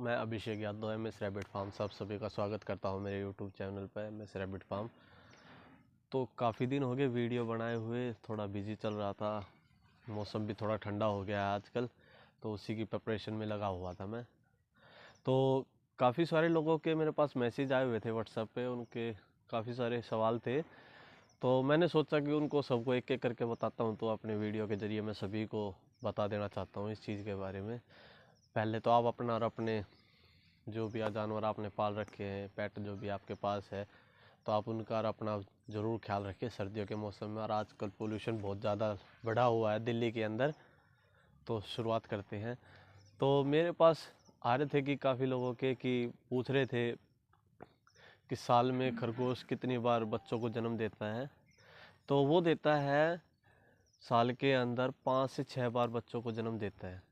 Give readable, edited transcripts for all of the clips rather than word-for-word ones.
मैं Abhishek Yadav MS rabbit farm सब सभी का स्वागत करता हूं मेरे यूट्यूब चैनल पर एमएस रैबिट फार्म। तो काफ़ी दिन हो गए वीडियो बनाए हुए, थोड़ा बिजी चल रहा था। मौसम भी थोड़ा ठंडा हो गया है आजकल, तो उसी की प्रिपरेशन में लगा हुआ था मैं। तो काफ़ी सारे लोगों के मेरे पास मैसेज आए हुए थे व्हाट्सएप पे, उनके काफ़ी सारे सवाल थे। तो मैंने सोचा कि उनको सबको एक एक करके बताता हूँ, तो अपने वीडियो के ज़रिए मैं सभी को बता देना चाहता हूँ इस चीज़ के बारे में। पहले तो आप अपना और अपने जो भी जानवर आपने पाल रखे हैं, पेट जो भी आपके पास है, तो आप उनका और अपना ज़रूर ख्याल रखिए सर्दियों के मौसम में। और आजकल पोल्यूशन बहुत ज़्यादा बढ़ा हुआ है दिल्ली के अंदर। तो शुरुआत करते हैं। तो मेरे पास आ रहे थे कि काफ़ी लोगों के कि पूछ रहे थे कि साल में खरगोश कितनी बार बच्चों को जन्म देता है। तो वो देता है साल के अंदर 5 से 6 बार बच्चों को जन्म देता है।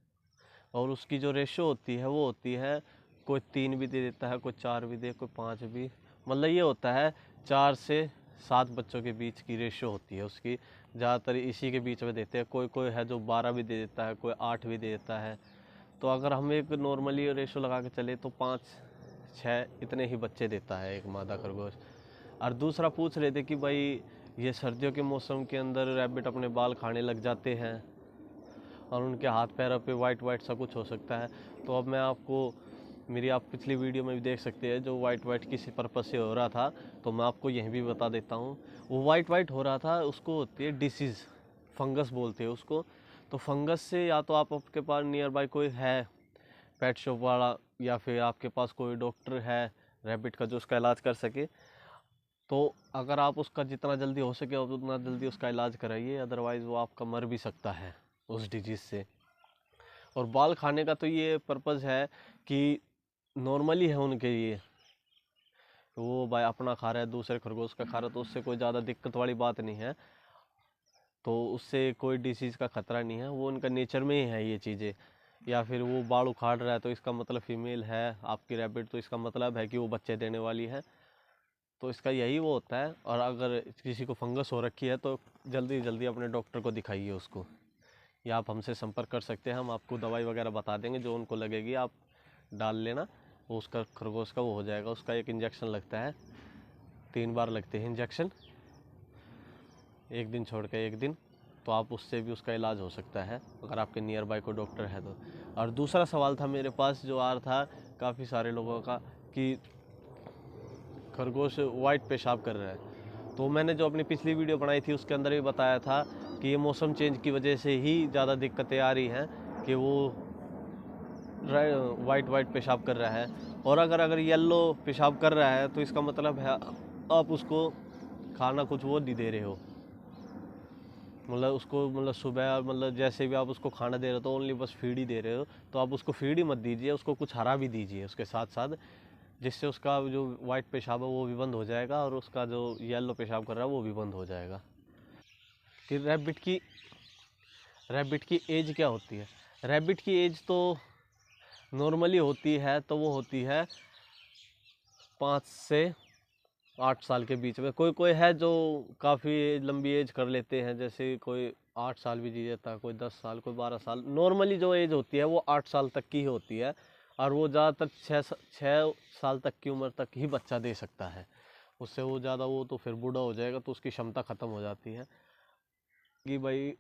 और उसकी जो रेशो होती है वो होती है, कोई 3 भी दे देता है, कोई 4 भी दे, कोई 5 भी। मतलब ये होता है 4 से 7 बच्चों के बीच की रेशो होती है उसकी। ज़्यादातर इसी के बीच में देते हैं। कोई कोई है जो 12 भी दे देता है, कोई 8 भी दे देता है। तो अगर हम एक नॉर्मली रेशो लगा के चले तो 5-6 इतने ही बच्चे देता है एक मादा खरगोश। और दूसरा पूछ रहे थे कि भाई ये सर्दियों के मौसम के अंदर रैबिट अपने बाल खाने लग जाते हैं और उनके हाथ पैरों पे वाइट वाइट सा कुछ हो सकता है। तो अब मैं आपको, मेरी आप पिछली वीडियो में भी देख सकते हैं, जो वाइट वाइट किसी पर्पज़ से हो रहा था, तो मैं आपको यहीं भी बता देता हूँ। वो वाइट वाइट हो रहा था, उसको होती है डिसीज़, फंगस बोलते हैं उसको। तो फंगस से या तो आपके पास नियर बाय कोई है पेट शॉप वाला, या फिर आपके पास कोई डॉक्टर है रैबिट का जो उसका इलाज कर सके, तो अगर आप उसका जितना जल्दी हो सके उतना जल्दी उसका इलाज कराइए। अदरवाइज़ वो आपका मर भी सकता है उस डिजीज़ से। और बाल खाने का तो ये पर्पज़ है कि नॉर्मली है उनके लिए, वो भाई अपना खा रहा है, दूसरे खरगोश का खा रहा है, तो उससे कोई ज़्यादा दिक्कत वाली बात नहीं है। तो उससे कोई डिसीज़ का ख़तरा नहीं है, वो उनका नेचर में ही है ये चीज़ें। या फिर वो बाल उखाड़ रहा है तो इसका मतलब फीमेल है आपकी रैबिट, तो इसका मतलब है कि वो बच्चे देने वाली है। तो इसका यही वो होता है। और अगर किसी को फंगस हो रखी है तो जल्दी जल्दी अपने डॉक्टर को दिखाइए उसको, या आप हमसे संपर्क कर सकते हैं। हम आपको दवाई वगैरह बता देंगे, जो उनको लगेगी आप डाल लेना, वो उसका खरगोश का वो हो जाएगा। उसका एक इंजेक्शन लगता है, 3 बार लगते हैं इंजेक्शन, एक दिन छोड़ के एक दिन। तो आप उससे भी उसका इलाज हो सकता है अगर आपके नियर बाय कोई डॉक्टर है तो। और दूसरा सवाल था मेरे पास जो आ रहा था काफ़ी सारे लोगों का कि खरगोश वाइट पेशाब कर रहा है। तो मैंने जो अपनी पिछली वीडियो बनाई थी उसके अंदर भी बताया था कि ये मौसम चेंज की वजह से ही ज़्यादा दिक्कतें आ रही हैं कि वो वाइट वाइट पेशाब कर रहा है। और अगर येलो पेशाब कर रहा है तो इसका मतलब है आप उसको खाना कुछ वो नहीं दे रहे हो। मतलब उसको, मतलब सुबह मतलब जैसे भी आप उसको खाना दे रहे हो तो ओनली बस फीड ही दे रहे हो, तो आप उसको फीड ही मत दीजिए, उसको कुछ हरा भी दीजिए उसके साथ साथ, जिससे उसका जो वाइट पेशाब है वो भी बंद हो जाएगा और उसका जो येलो पेशाब कर रहा है वो भी बंद हो जाएगा। कि रैबिट की एज क्या होती है? रैबिट की एज तो नॉर्मली होती है, तो वो होती है 5 से 8 साल के बीच में। कोई कोई है जो काफ़ी लंबी एज कर लेते हैं, जैसे कोई 8 साल भी जी लेता है, कोई 10 साल, कोई 12 साल। नॉर्मली जो एज होती है वो 8 साल तक की होती है। और वो ज़्यादातर 6 साल तक की उम्र तक ही बच्चा दे सकता है। उससे वो ज़्यादा वो तो फिर बूढ़ा हो जाएगा, तो उसकी क्षमता ख़त्म हो जाती है। कि भाई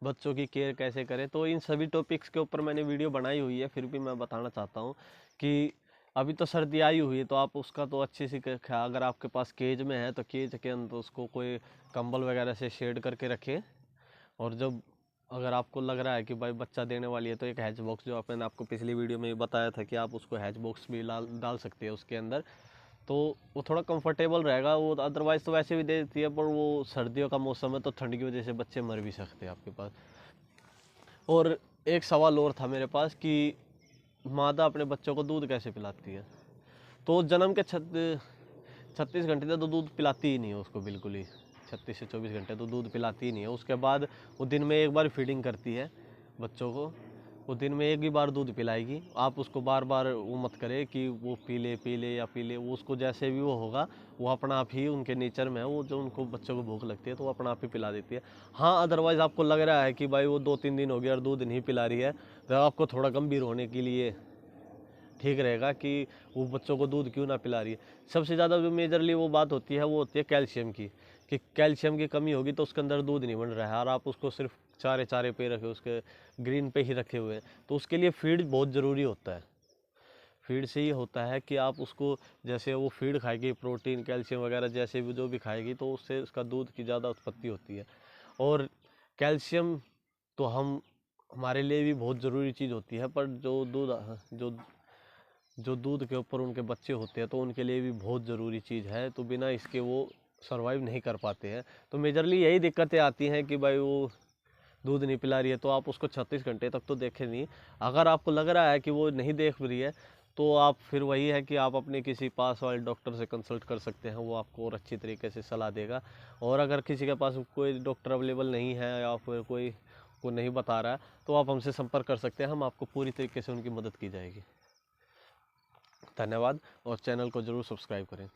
बच्चों की केयर कैसे करें, तो इन सभी टॉपिक्स के ऊपर मैंने वीडियो बनाई हुई है। फिर भी मैं बताना चाहता हूँ कि अभी तो सर्दी आई हुई है, तो आप उसका तो अच्छे से अगर आपके पास केज में है तो केज के अंदर उसको कोई कंबल वगैरह से शेड करके रखें। और जब अगर आपको लग रहा है कि भाई बच्चा देने वाली है, तो एक हैच बॉक्स, जो मैंने आपको पिछली वीडियो में बताया था कि आप उसको हैच बॉक्स भी डाल सकते हैं उसके अंदर, तो वो थोड़ा कंफर्टेबल रहेगा। वो अदरवाइज़ तो वैसे भी दे देती है, पर वो सर्दियों का मौसम है तो ठंड की वजह से बच्चे मर भी सकते हैं आपके पास। और एक सवाल और था मेरे पास कि मादा अपने बच्चों को दूध कैसे पिलाती है? तो जन्म के 36 घंटे तक तो दूध पिलाती ही नहीं है उसको, बिल्कुल ही 36 से 24 घंटे तो दूध पिलाती ही नहीं है। उसके बाद वो दिन में एक बार फीडिंग करती है बच्चों को, वो दिन में एक ही बार दूध पिलाएगी। आप उसको बार बार वो मत करें कि वो पी ले या पी ले। वो उसको जैसे भी वो होगा, वो अपना आप ही, उनके नेचर में है वो, जो उनको बच्चों को भूख लगती है तो वो अपना आप ही पिला देती है। हाँ, अदरवाइज़ आपको लग रहा है कि भाई वो 2-3 दिन हो गया और दूध नहीं पिला रही है, तो आपको थोड़ा गंभीर होने के लिए ठीक रहेगा कि वो बच्चों को दूध क्यों ना पिला रही है। सबसे ज़्यादा जो मेजरली वो बात होती है वो होती है कैल्शियम की, कि कैल्शियम की कमी होगी तो उसके अंदर दूध नहीं बन रहा है, और आप उसको सिर्फ चारे पे रखे, उसके ग्रीन पे ही रखे हुए हैं, तो उसके लिए फीड बहुत ज़रूरी होता है। फीड से ही होता है कि आप उसको, जैसे वो फीड खाएगी प्रोटीन कैल्शियम वगैरह जैसे भी जो भी खाएगी, तो उससे उसका दूध की ज़्यादा उत्पत्ति होती है। और कैल्शियम तो हमारे लिए भी बहुत ज़रूरी चीज़ होती है, पर जो जो दूध के ऊपर उनके बच्चे होते हैं तो उनके लिए भी बहुत ज़रूरी चीज़ है, तो बिना इसके वो सरवाइव नहीं कर पाते हैं। तो मेजरली यही दिक्कतें आती हैं कि भाई वो दूध नहीं पिला रही है, तो आप उसको 36 घंटे तक तो देखें नहीं। अगर आपको लग रहा है कि वो नहीं देख रही है, तो आप फिर वही है कि आप अपने किसी पास वाले डॉक्टर से कंसल्ट कर सकते हैं, वो आपको और अच्छी तरीके से सलाह देगा। और अगर किसी के पास कोई डॉक्टर अवेलेबल नहीं है या फिर कोई को नहीं बता रहा है, तो आप हमसे संपर्क कर सकते हैं, हम आपको पूरी तरीके से उनकी मदद की जाएगी। धन्यवाद, और चैनल को ज़रूर सब्सक्राइब करें।